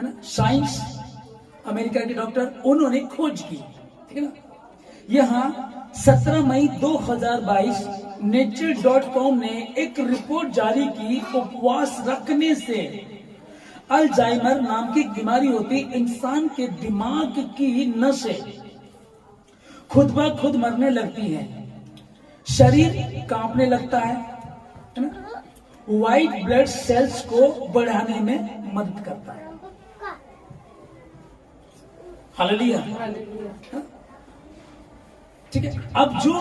है ना, science America के डॉक्टर, उन्होंने खोज की, ठीक है ना। यहाँ 17 मई 2022 nature.com ने एक रिपोर्ट जारी की, उपवास रखने से अल्जाइमर नाम की बीमारी होती, इंसान के दिमाग की नसें खुद ब खुद मरने लगती हैं, शरीर कांपने लगता है ना, व्हाइट ब्लड सेल्स को बढ़ाने में मदद करता है। हालेलुया, ठीक है। अब जो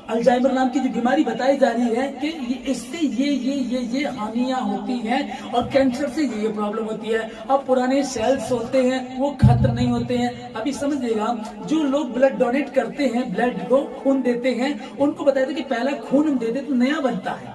अल्जाइमर नाम की जो बीमारी बताई जा रही है कि इससे ये हानियां होती हैं और कैंसर से ये प्रॉब्लम होती है। अब पुराने सेल्स होते हैं वो खत्म नहीं होते हैं। अभी समझिएगा, जो लोग ब्लड डोनेट करते हैं, ब्लड को खून देते हैं, उनको बताया था कि पहला खून हम देते तो नया बनता है,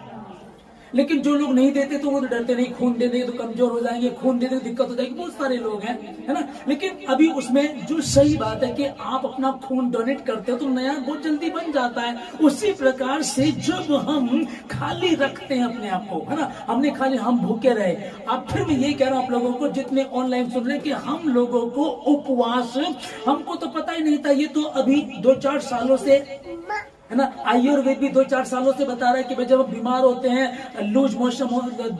लेकिन जो लोग नहीं देते तो वो तो डरते नहीं, खून दे देंगे तो कमजोर हो जाएंगे, खून दे देंगे दिक्कत हो जाएगी, बहुत सारे लोग हैं, है ना। लेकिन अभी उसमें जो सही बात है कि आप अपना खून डोनेट करते हो तो नया बहुत जल्दी बन जाता है। उसी प्रकार से जब हम खाली रखते हैं अपने आप को, है ना, हमने खाली, हम भूखे रहे। अब फिर मैं ये कह रहा हूं आप लोगों को जितने ऑनलाइन सुन रहे हैं कि हम लोगों को उपवास, हमको तो पता ही नहीं था, ये तो अभी 2-4 सालों से, है ना, आयुर्वेद भी 2-4 सालों से बता रहा है कि भाई जब हम बीमार होते हैं, लूज मोशन,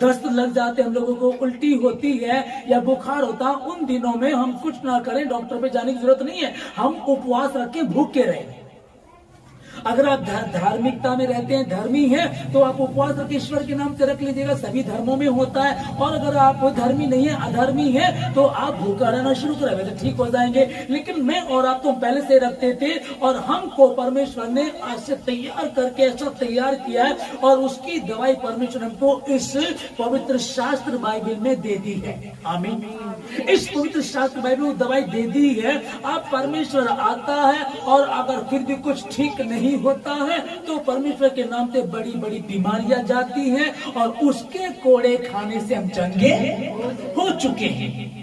दस्त लग जाते हैं, हम लोगों को उल्टी होती है या बुखार होता है, उन दिनों में हम कुछ ना करें, डॉक्टर पे जाने की जरूरत नहीं है, हम उपवास रख के भूखे रहें। अगर आप धार्मिकता में रहते हैं, धर्मी हैं, तो आप उपवास रख ईश्वर के नाम से रख लीजिएगा, सभी धर्मों में होता है। और अगर आप धर्मी नहीं है, अधर्मी है, तो आप भूखा रहना शुरू करेंगे तो ठीक हो जाएंगे। लेकिन मैं और आप तो पहले से रखते थे और हमको परमेश्वर ने आज से तैयार करके ऐसा तैयार किया है, और उसकी दवाई परमेश्वर हमको इस पवित्र शास्त्र बाइबल में दे दी है। आमीन। इस पवित्र शास्त्र बाइबल में दवाई दे दी है। अब परमेश्वर आता है और अगर फिर भी कुछ ठीक नहीं होता है तो परमेश्वर के नाम से बड़ी बड़ी बीमारियां जाती हैं, और उसके कोड़े खाने से हम चंगे हो चुके हैं।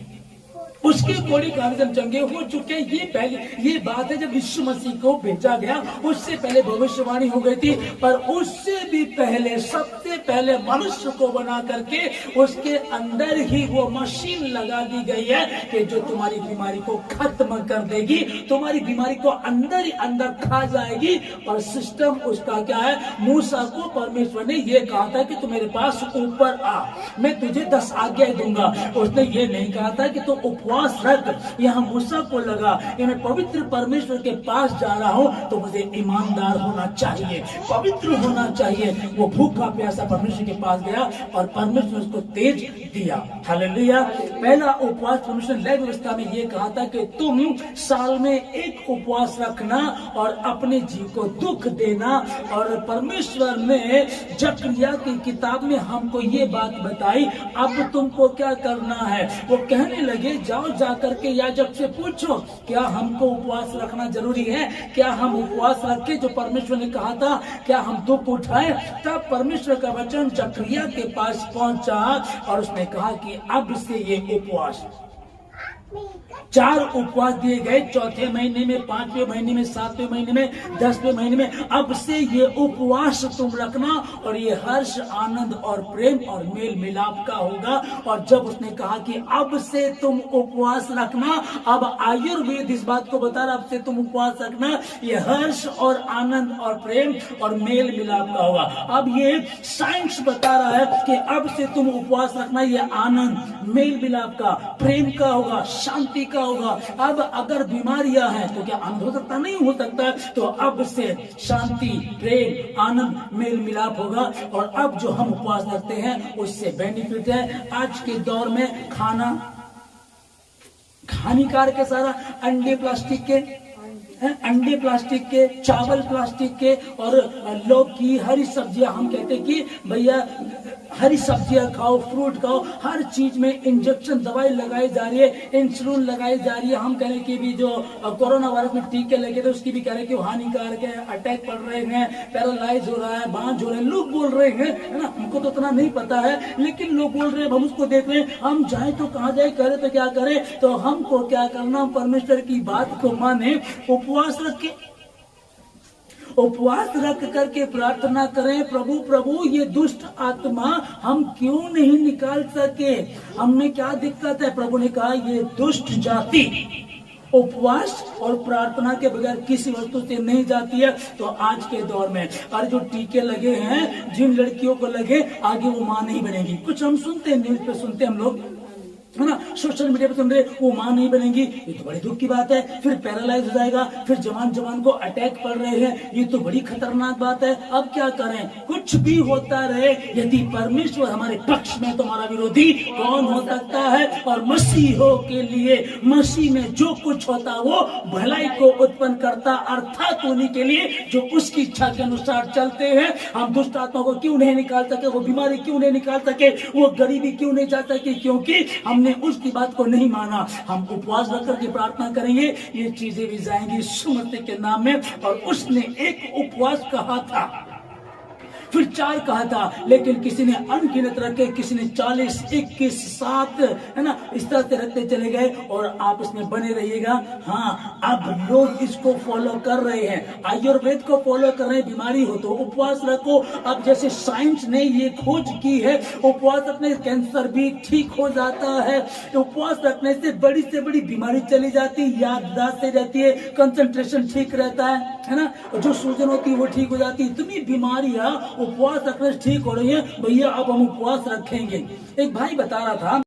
उसके कोड़ी खाने से हम चंगे हो चुके हैं। ये पहले ये बात है जब यीशु मसीह को भेजा गया, उससे पहले भविष्यवाणी हो गई थी, पर उससे भी पहले, सबसे पहले मनुष्य को बना करके उसके अंदर ही वो मशीन लगा दी गई है कि जो तुम्हारी बीमारी को खत्म कर देगी, तुम्हारी बीमारी को अंदर ही अंदर खा जाएगी। और सिस्टम उसका क्या है? मूसा को परमेश्वर ने ये कहा था कि तू मेरे पास ऊपर आ, मैं तुझे 10 आज्ञाएं दूंगा। उसने ये नहीं कहा था कि तू उपवास रख। यहाँ मूसा को लगा कि मैं पवित्र परमेश्वर के पास जा रहा हूँ तो मुझे ईमानदार होना चाहिए, पवित्र होना चाहिए। वो भूखा प्यासा परमेश्वर के पास गया और परमेश्वर उसको तेज दिया। हालेलुया। पहला उपवास परमेश्वर ने व्यवस्था में ये कहा था कि तुम साल में एक उपवास रखना और अपने जीव को दुख देना। और परमेश्वर ने जकरिया की किताब में हमको ये बात बताई, अब तुमको क्या करना है। वो कहने लगे जाओ जाकर के याजक से पूछो क्या हमको उपवास रखना जरूरी है, क्या हम उपवास रखें जो परमेश्वर ने कहा था, क्या हम दुख उठाएं। तब परमेश्वर का वचन जकरिया के पास पहुंचा और उसने कहा कि अब से ये उपवास, 4 उपवास दिए गए, चौथे महीने में, 5वें महीने में, 7वें महीने में, 10वें महीने में। अब से ये उपवास तुम रखना और ये हर्ष, आनंद और प्रेम और मेल मिलाप का होगा। और जब उसने कहा कि अब से तुम उपवास रखना, अब आयुर्वेद इस बात को बता रहा, अब से तुम उपवास रखना, ये हर्ष और आनंद और प्रेम और मेल मिलाप का होगा। अब ये साइंस बता रहा है कि अब से तुम उपवास रखना, ये आनंद, मेल मिलाप का, प्रेम का होगा, शांति का होगा। अब अगर बीमारियां हैं तो क्या आनंद हो सकता? नहीं हो सकता। तो अब से शांति, प्रेम, आनंद, मेल मिलाप होगा। और अब जो हम उपवास रखते हैं उससे बेनिफिट है। आज के दौर में खाना हानिकारक है सारा, अंडे प्लास्टिक के, अंडे प्लास्टिक के, चावल प्लास्टिक के, और लौकी, हरी सब्जियां, हम कहते हैं कि भैया हरी सब्जियां खाओ, फ्रूट खाओ। हर चीज में इंजेक्शन, दवाई लगाई जा रही है, इंसुलिन लगाई जा रही है। हम कह रहे हैं कि भी जो कोरोना वायरस में टीके लगे थे उसकी भी कह रहे हैं कि वो हानिकारक है, अटैक पड़ रहे हैं, पैरालाइज हो रहा है, बांझ हो रहे हैं, लोग बोल रहे हैं, है ना। हमको तो उतना नहीं पता है, लेकिन लोग बोल रहे हैं, हम उसको देख रहे हैं। हम जाए तो कहाँ जाए, करे तो क्या करे। तो हमको क्या करना, परमेश्वर की बात को माने, उपवास रखे। उपवास रख करके प्रार्थना करें, प्रभु प्रभु ये दुष्ट आत्मा हम क्यों नहीं निकाल सके, हमें क्या दिक्कत है। प्रभु ने कहा ये दुष्ट जाति उपवास और प्रार्थना के बगैर किसी वस्तु से नहीं जाती है। तो आज के दौर में और जो टीके लगे हैं, जिन लड़कियों को लगे, आगे वो मां नहीं बनेगी। कुछ हम सुनते हैं, न्यूज पे सुनते हैं हम लोग, है ना, सोशल मीडिया पे सुन रहे, वो मां नहीं बनेगी, ये तो बड़ी दुख की बात है। फिर पैरालाइज हो जाएगा, फिर जवान को अटैक पड़ रहे हैं, ये तो बड़ी खतरनाक बात है। अब क्या करें, कुछ भी होता रहे, यदि परमेश्वर हमारे पक्ष में तो हमारा विरोधी कौन हो सकता है। और मसीहों के लिए मसीह में जो कुछ होता वो भलाई को उत्पन्न करता, अर्थात उन्हीं के लिए जो उसकी इच्छा के अनुसार चलते हैं। हम दुष्ट आत्मा को क्यों नहीं निकाल सके, वो बीमारी क्यों नहीं निकाल सके, वो गरीबी क्यों नहीं जा सके, क्योंकि हमने उसकी बात को नहीं माना। हम उपवास रख करके प्रार्थना करेंगे, ये चीजें भी जाएंगी सुमति के नाम में। और उसने एक उपवास कहा था, फिर 4 कहा था, लेकिन किसी ने अनगिनत रखे, किसी ने 40, 21, 7, है ना, इस तरह से रखते चले गए। और आप इसमें बने रहिएगा। हाँ, अब लोग इसको फॉलो कर रहे हैं, आयुर्वेद को फॉलो कर रहे हैं। बीमारी हो तो उपवास रखो। अब जैसे साइंस ने ये खोज की है, उपवास रखने से कैंसर भी ठीक हो जाता है, उपवास रखने से बड़ी बीमारी चली जाती है, याददाश्त से रहती है, कंसंट्रेशन ठीक रहता है ना, जो सूजन होती है वो ठीक हो जाती है। इतनी बीमारियां उपवास रखने से ठीक हो रही है। भैया अब हम उपवास रखेंगे। एक भाई बता रहा था,